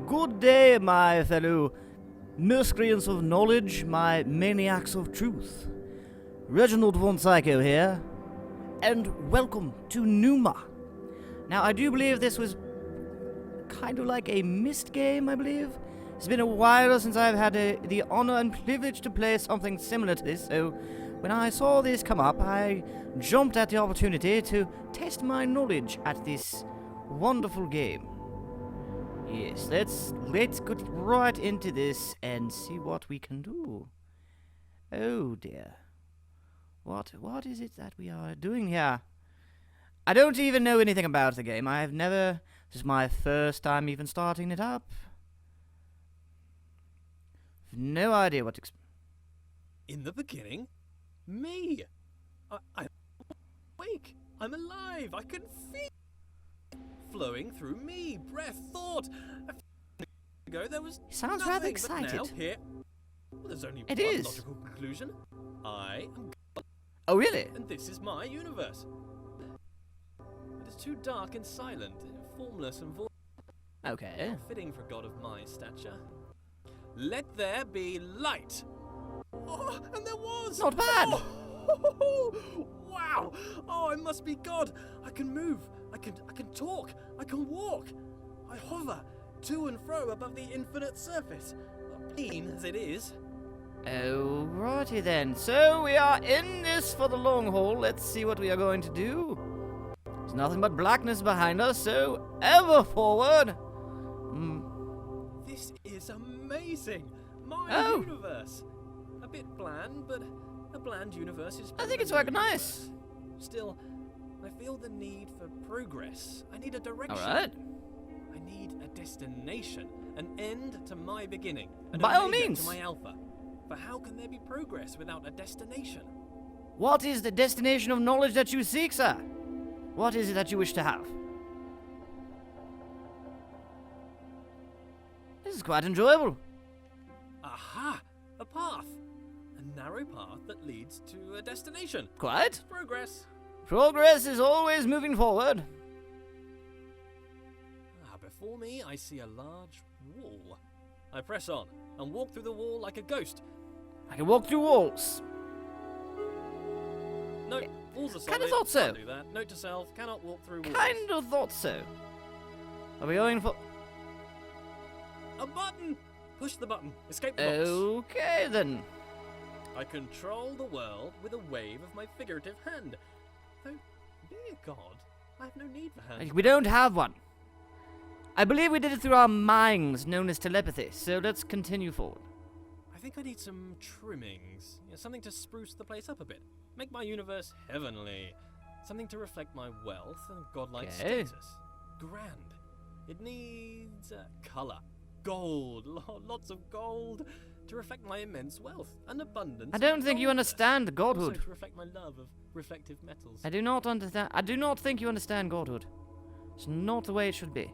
Good day, my fellow miscreants of knowledge, my maniacs of truth. Reginald Von Psycho here, and welcome to Pneuma. Now, I do believe this was kind of like a missed game, I believe. It's been a while since I've had the honor and privilege to play something similar to this, so when I saw this come up, I jumped at the opportunity to test my knowledge at this wonderful game. Yes, let's get right into this and see what we can do. Oh dear. What is it that we are doing here? I don't even know anything about the game. This is my first time even starting it up. No idea what to expect. In the beginning, me. I'm awake. I'm alive. I can feel flowing through me. Breath, thought. A few ago there was Sounds nothing, rather but excited. now here, well, there's only It one is. logical conclusion. I am God, Oh really? and this is my universe. It is too dark and silent, formless and void. Okay. Not fitting for God of my stature. Let there be light. Oh, and there was. Not bad. Oh, wow. Oh, I must be God. I can move. I can talk. I can walk. I hover to and fro above the infinite surface, plain as it is. Alrighty then. So we are in this for the long haul. Let's see what we are going to do. There's nothing but blackness behind us, so ever forward. This is amazing. My Oh. universe. A bit bland, but a bland universe is. I think it's better than working no nice. universe. Still, I feel the need for progress. I need a direction. Alright. I need a destination, an end to my beginning, an By all omega means. to my alpha. For how can there be progress without a destination? What is the destination of knowledge that you seek, sir? What is it that you wish to have? This is quite enjoyable. Aha! A path. A narrow path that leads to a destination. Quite. Progress. Progress is always moving forward. Before me, I see a large wall. I press on and walk through the wall like a ghost. I can walk through walls. No, walls are solid. Kinda thought so. Can't do that. Note to self: cannot walk through walls. Kind of thought so. Are we going for... A button. Push the button. Escape the box. Okay then. I control the world with a wave of my figurative hand. Though, being a god, I have no need for hands. We don't have one. I believe we did it through our minds, known as telepathy, so let's continue forward. I think I need some trimmings. Something to spruce the place up a bit. Make my universe heavenly. Something to reflect my wealth and godlike Okay. status. Grand. It needs colour. Gold. Lots of gold. To reflect my immense wealth and abundance. I don't and think you goldness. understand Also godhood. to reflect my love of reflective metals. I do not understand. I do not think you understand godhood. It's not the way it should be.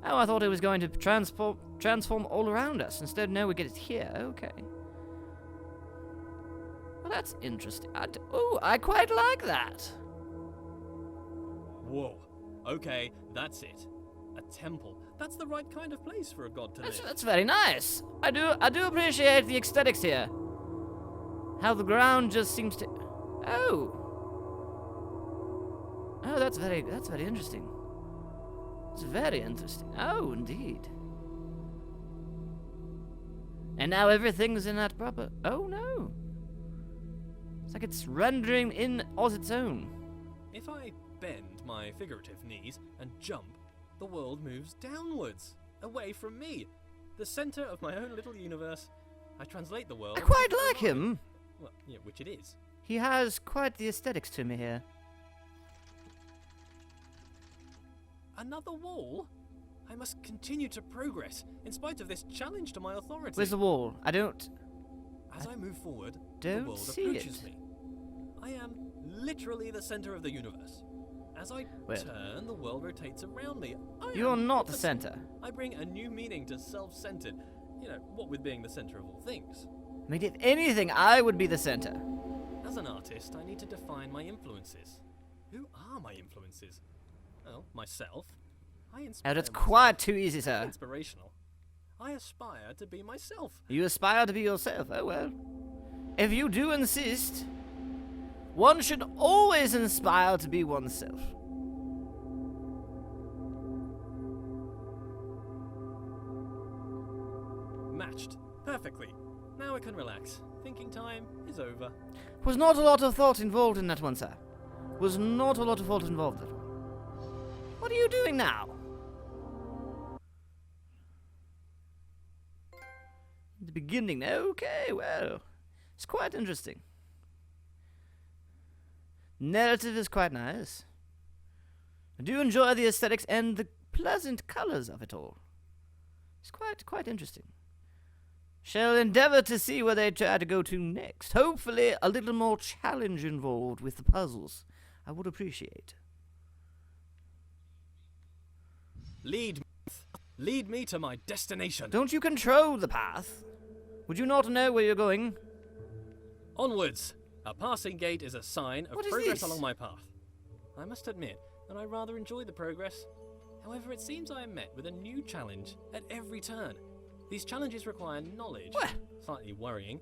Oh, I thought it was going to transform all around us. Instead, no, we get it here. Okay. Well, that's interesting. I quite like that. Whoa. Okay, that's it. A temple. That's the right kind of place for a god to live. That's very nice. I do appreciate the aesthetics here. How the ground just seems to... Oh, that's very interesting. It's very interesting. Oh, indeed. And now everything's in that proper... Oh, no. It's like it's rendering in as its own. If I bend my figurative knees and jump, the world moves downwards, away from me, the center of my own little universe. I translate the world. I quite into like mine. him. Well, yeah, which it is. He has quite the aesthetics to me here. Another wall? I must continue to progress, in spite of this challenge to my authority. Where's the wall? I don't As I move forward, the don't world see approaches it. me. I am literally the center of the universe. As I Well, turn, the world rotates around me. You're am not the opposite. center. I bring a new meaning to self-centered. What with being the center of all things. I mean, if anything, I would be the center. As an artist, I need to define my influences. Who are my influences? Well, myself. That's quite too easy, sir. Inspirational. I aspire to be myself. You aspire to be yourself. Oh well. If you do insist, one should always aspire to be oneself. Matched. Perfectly. Now I can relax. Thinking time is over. Was not a lot of thought involved in that one, sir. Was not a lot of thought involved in that one. What are you doing now? The beginning. Okay, well, it's quite interesting. Narrative is quite nice. I do enjoy the aesthetics and the pleasant colors of it all. It's quite interesting. Shall endeavor to see where they try to go to next. Hopefully a little more challenge involved with the puzzles. I would appreciate. Lead me to my destination. Don't you control the path? Would you not know where you're going? Onwards. A passing gate is a sign of What is progress this? along my path. I must admit that I rather enjoy the progress. However, it seems I am met with a new challenge at every turn. These challenges require knowledge. What? Slightly worrying.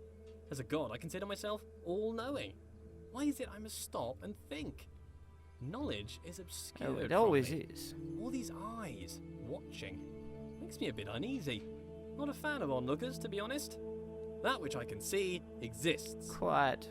As a god, I consider myself all-knowing. Why is it I must stop and think? Knowledge is obscure. Oh, it always is. All these eyes watching makes me a bit uneasy. Not a fan of onlookers, to be honest. That which I can see exists. Quite.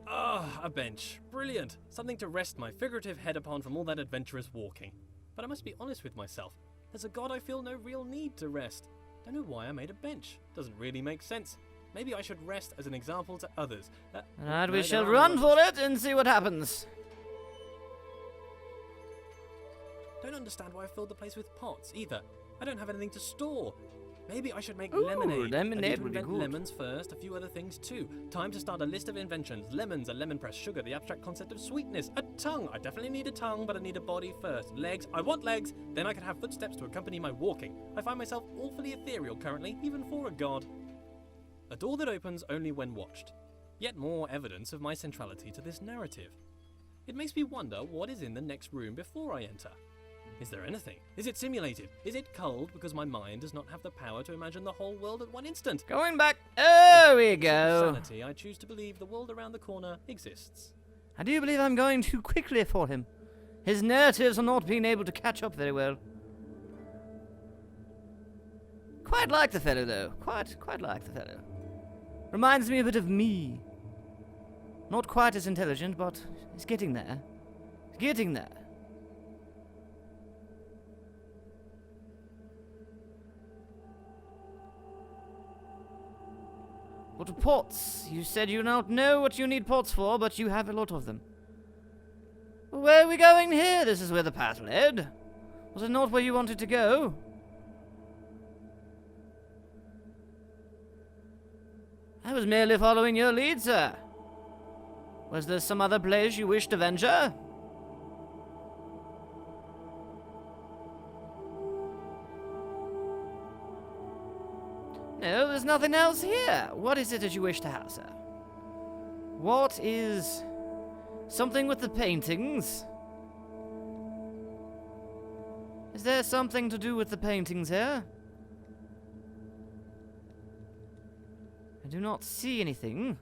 Ah, a bench. Brilliant. Something to rest my figurative head upon from all that adventurous walking. But I must be honest with myself. As a god, I feel no real need to rest. Don't know why I made a bench. Doesn't really make sense. Maybe I should rest as an example to others. Alright, we no, shall there are run no for it and see what happens. Don't understand why I filled the place with pots, either. I don't have anything to store. Maybe I should make Ooh, lemonade. lemonade I need to would be invent good. lemons first, a few other things too. Time to start a list of inventions. Lemons, a lemon press, sugar, the abstract concept of sweetness, a tongue. I definitely need a tongue, but I need a body first. Legs, I want legs. Then I could have footsteps to accompany my walking. I find myself awfully ethereal currently, even for a god. A door that opens only when watched. Yet more evidence of my centrality to this narrative. It makes me wonder what is in the next room before I enter. Is there anything? Is it simulated? Is it cold because my mind does not have the power to imagine the whole world at one instant? Going back. There we For go. sanity, I choose to believe the world around the corner exists. I do believe I'm going too quickly for him. His narratives are not being able to catch up very well. Quite like the fellow, though. Quite like the fellow. Reminds me a bit of me. Not quite as intelligent, but he's getting there. He's getting there. What pots? You said you don't know what you need pots for, but you have a lot of them. Where are we going here? This is where the path led. Was it not where you wanted to go? I was merely following your lead, sir. Was there some other place you wished to venture? No, there's nothing else here. What is it that you wish to have, sir? What is something with the paintings? Is there something to do with the paintings here? I do not see anything.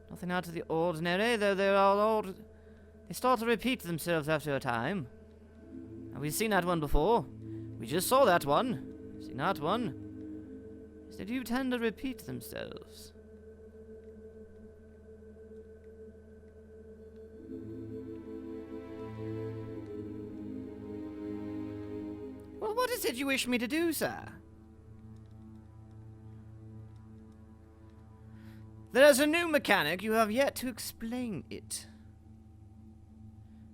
Nothing out of the ordinary, though they are all... They start to repeat themselves after a time. And we've seen that one before. We just saw that one. Seen that one. They do tend to repeat themselves. Well, what is it you wish me to do, sir? There is a new mechanic. You have yet to explain it.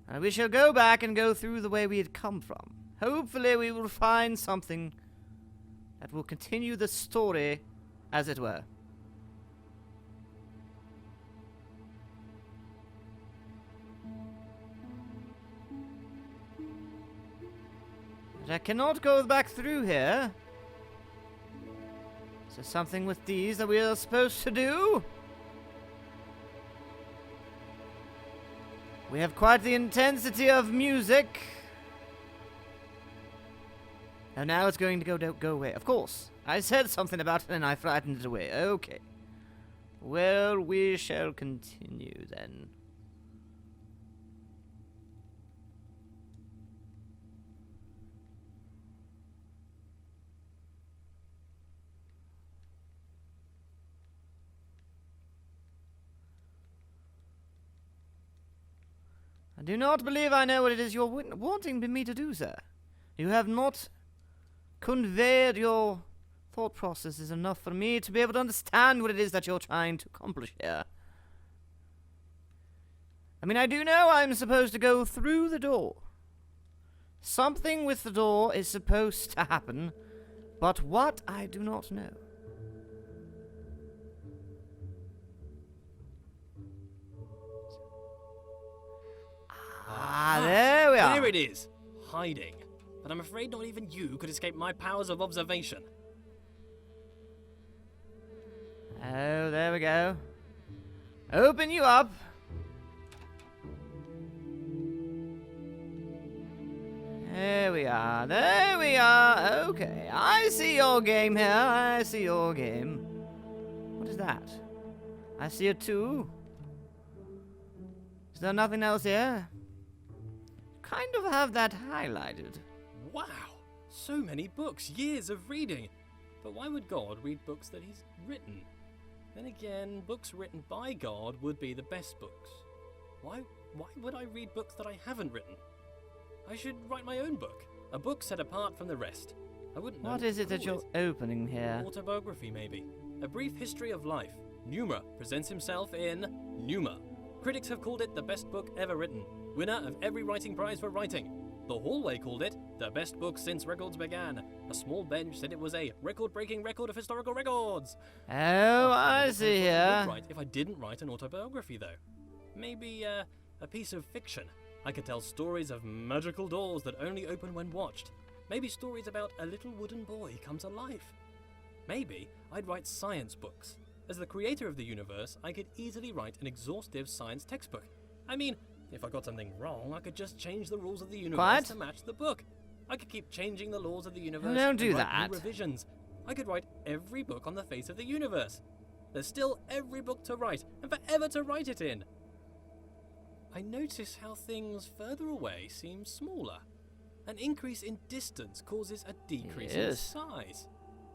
And we shall go back and go through the way we had come from. Hopefully we will find something that will continue the story, as it were. But I cannot go back through here. Is there something with these that we are supposed to do? We have quite the intensity of music. And now it's going to go away. Of course. I said something about it and I frightened it away. Okay. Well, we shall continue then. I do not believe I know what it is you're wanting me to do, sir. You have not conveyed your thought processes enough for me to be able to understand what it is that you're trying to accomplish here. I mean, I do know I'm supposed to go through the door. Something with the door is supposed to happen, but what I do not know. Ah, there we are. There it is, hiding. But I'm afraid not even you could escape my powers of observation. Oh, there we go. Open you up. There we are. There we are. Okay, I see your game here. I see your game. What is that? I see a 2. Is there nothing else here? Kind of have that highlighted. Wow, so many books, years of reading. But why would God read books that he's written? Then again, books written by God would be the best books. Why would I read books that I haven't written? I should write my own book, a book set apart from the rest. I wouldn't know What is it that you're opening here? Autobiography, maybe. A brief history of life. Pneuma presents himself in Pneuma. Critics have called it the best book ever written, winner of every writing prize for writing. The Hallway called it the best book since records began. A small bench said it was a record-breaking record of historical records. Oh, I see here. Right, if I didn't write an autobiography, though. Maybe a piece of fiction. I could tell stories of magical doors that only open when watched. Maybe stories about a little wooden boy come to life. Maybe I'd write science books. As the creator of the universe, I could easily write an exhaustive science textbook. I mean, if I got something wrong, I could just change the rules of the universe to match the book. I could keep changing the laws of the universe. Don't do and write that. New revisions. I could write every book on the face of the universe. There's still every book to write, and forever to write it in. I notice how things further away seem smaller. An increase in distance causes a decrease in size.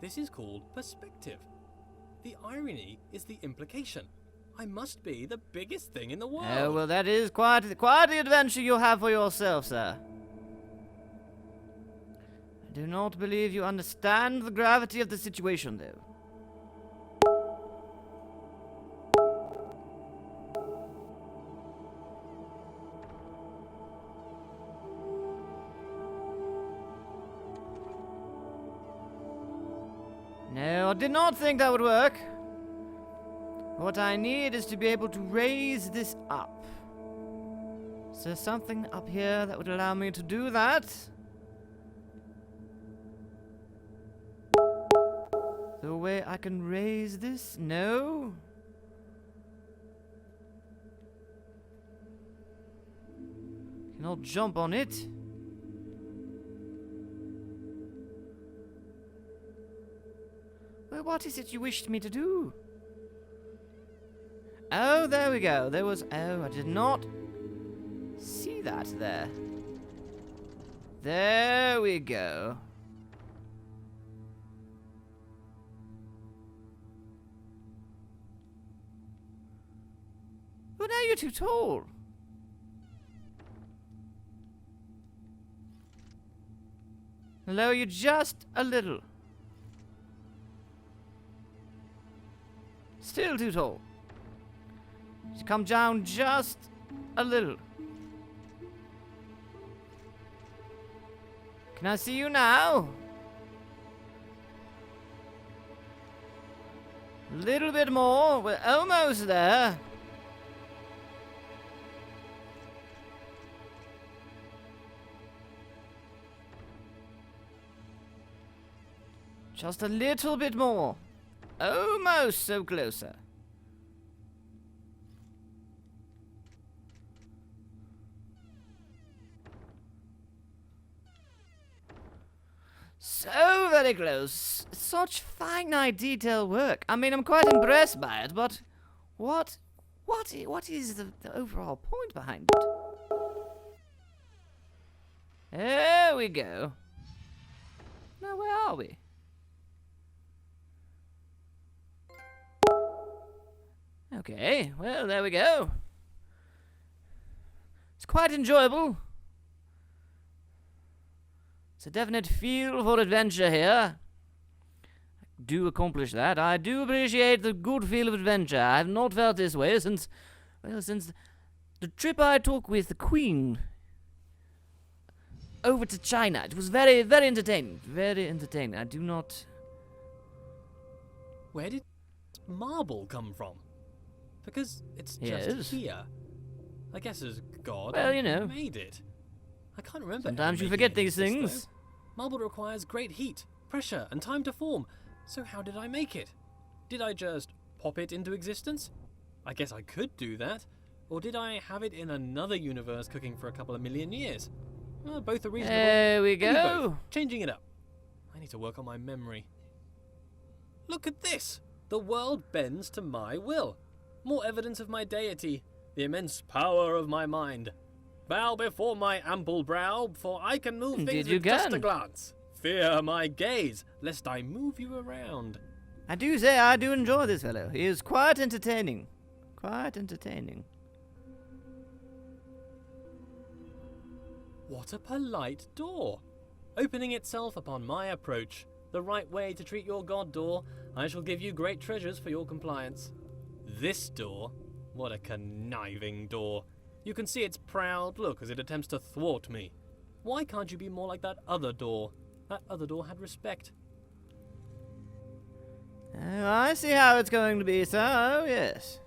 This is called perspective. The irony is the implication. I must be the biggest thing in the world. Oh, well, that is quite the adventure you have for yourself, sir. I do not believe you understand the gravity of the situation, though. No, I did not think that would work. What I need is to be able to raise this up. Is there something up here that would allow me to do that? The way I can raise this? No? Cannot jump on it. Well, what is it you wished me to do? Oh, there we go. There was... Oh, I did not see that there. There we go. But now you're too tall. Lower you just a little. Still too tall. Just come down just a little. Can I see you now? A little bit more. We're almost there. Just a little bit more. Almost so closer. So very close. Such finite detail work. I mean, I'm quite impressed by it, but what is the overall point behind it? There we go. Now, where are we? Okay, well, there we go. It's quite enjoyable. It's a definite feel for adventure here. I do accomplish that. I do appreciate the good feel of adventure. I have not felt this way since the trip I took with the Queen over to China. It was very, very entertaining. Very entertaining. I do not... Where did marble come from? Because it's just Yes. here. I guess as God Well, you know. made it. I can't remember. Sometimes ever you making forget these this, though. things. Marble requires great heat, pressure, and time to form. So how did I make it? Did I just pop it into existence? I guess I could do that. Or did I have it in another universe cooking for a couple of million years? Well, both are reasonable. There we Maybe both. go. Changing it up. I need to work on my memory. Look at this! The world bends to my will. More evidence of my deity. The immense power of my mind. Bow before my ample brow, for I can move things Indeed you with just a can. glance. Fear my gaze, lest I move you around. I do say I do enjoy this fellow. He is quite entertaining. Quite entertaining. What a polite door. Opening itself upon my approach. The right way to treat your god, door. I shall give you great treasures for your compliance. This door? What a conniving door. You can see its proud look as it attempts to thwart me. Why can't you be more like that other door? That other door had respect. Oh, I see how it's going to be, sir. Oh, yes.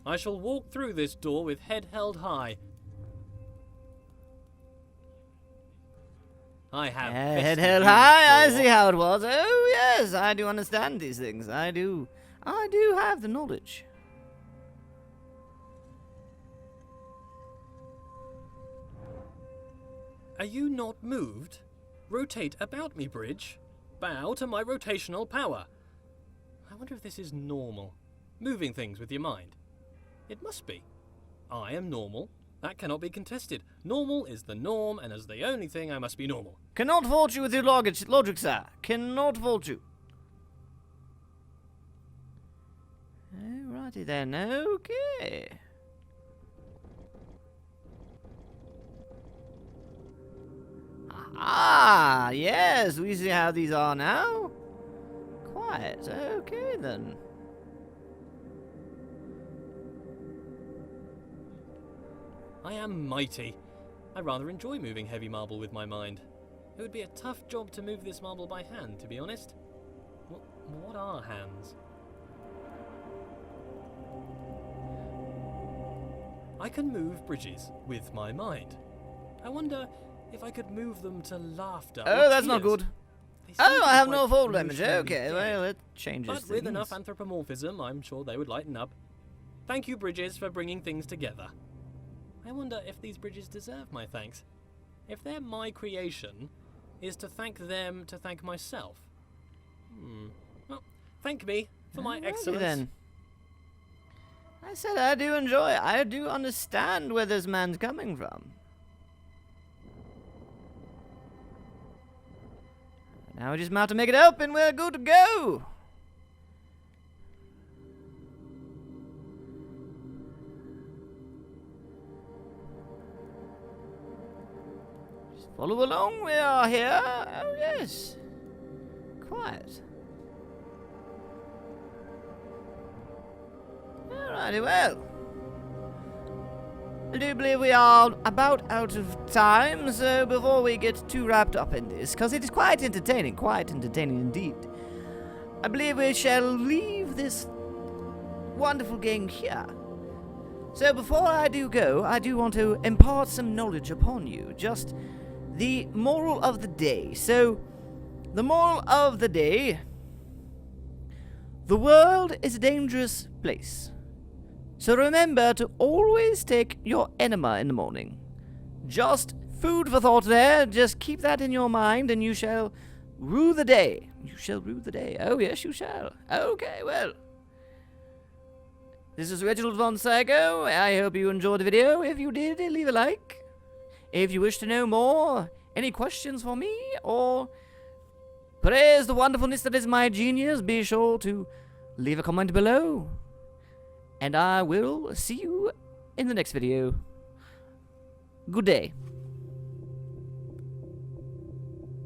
I shall walk through this door with head held high. I have Head bested held you, high. I door. see how it was. Oh, yes. I do understand these things. I do have the knowledge. Are you not moved? Rotate about me, bridge. Bow to my rotational power. I wonder if this is normal. Moving things with your mind. It must be. I am normal. That cannot be contested. Normal is the norm, and as the only thing, I must be normal. Cannot fault you with your logic, sir. Cannot fault you. Alrighty then. Okay. Ah, yes. We see how these are now. Quite. Okay then. I am mighty. I rather enjoy moving heavy marble with my mind. It would be a tough job to move this marble by hand, to be honest. What are hands? I can move bridges with my mind. I wonder if I could move them to laughter. Oh, or that's not tears. good. They seem to Oh, be I have quite no fault damage. emotionally Okay, dead. well, it changes But things. with enough anthropomorphism, I'm sure they would lighten up. Thank you, bridges, for bringing things together. I wonder if these bridges deserve my thanks. If they're my creation, is to thank them to thank myself? Well, thank me for my Alrighty excellence. then. I said I do enjoy it. I do understand where this man's coming from. Now we just have to make it up and we're good to go. Just follow along, we are here. Oh yes. Quiet. Alrighty, well. I do believe we are about out of time, so before we get too wrapped up in this, because it is quite entertaining indeed, I believe we shall leave this wonderful game here. So before I do go, I do want to impart some knowledge upon you, just the moral of the day. So, the moral of the day: the world is a dangerous place. So remember to always take your enema in the morning. Just Food for thought there. Just keep that in your mind and you shall rue the day. You shall rue the day. Oh, yes, you shall. Okay, well. This is Reginald Von Psycho. I hope you enjoyed the video. If you did, leave a like. If you wish to know more, any questions for me, or praise the wonderfulness that is my genius, be sure to leave a comment below. And I will see you in the next video. Good day.